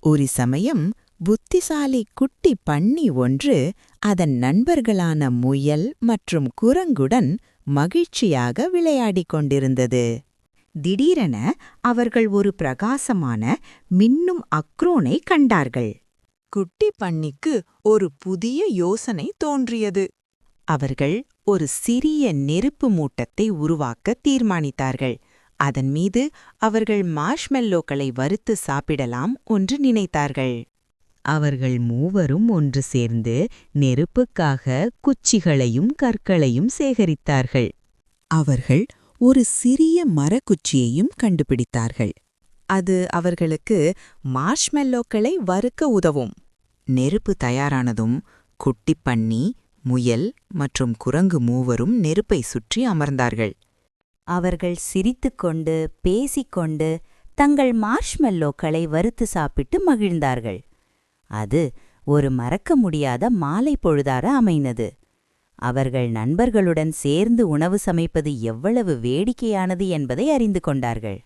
ஒரு சமயம் புத்திசாலி குட்டி பன்னி ஒன்று அதன் நண்பர்களான முயல் மற்றும் குரங்குடன் மகிழ்ச்சியாக விளையாடிக் கொண்டிருந்தது. திடீரென அவர்கள் ஒரு பிரகாசமான மின்னும் அக்ரோனை கண்டார்கள். குட்டி பன்னிக்கு ஒரு புதிய யோசனை தோன்றியது. அவர்கள் ஒரு சிறிய நெருப்பு மூட்டத்தை உருவாக்க தீர்மானித்தார்கள். அதன் மீது அவர்கள் மார்ஷ்மெல்லோக்களை வறுத்து சாப்பிடலாம் என்று நினைத்தார்கள். அவர்கள் மூவரும் ஒன்று சேர்ந்து நெருப்புக்காக குச்சிகளையும் கற்களையும் சேகரித்தார்கள். அவர்கள் ஒரு சிறிய மரக்குச்சியையும் கண்டுபிடித்தார்கள். அது அவர்களுக்கு மார்ஷ்மெல்லோக்களை வறுக்க உதவும். நெருப்பு தயாரானதும் குட்டிப் பன்னி, முயல் மற்றும் குரங்கு மூவரும் நெருப்பை சுற்றி அமர்ந்தார்கள். அவர்கள் சிரித்துக்கொண்டு பேசிக்கொண்டு தங்கள் மார்ஷ்மெல்லோக்களை வறுத்து சாப்பிட்டு மகிழ்ந்தார்கள். அது ஒரு மறக்க முடியாத மாலை பொழுதாக அமைந்தது. அவர்கள் நண்பர்களுடன் சேர்ந்து உணவு சமைப்பது எவ்வளவு வேடிக்கையானது என்பதை அறிந்து கொண்டார்கள்.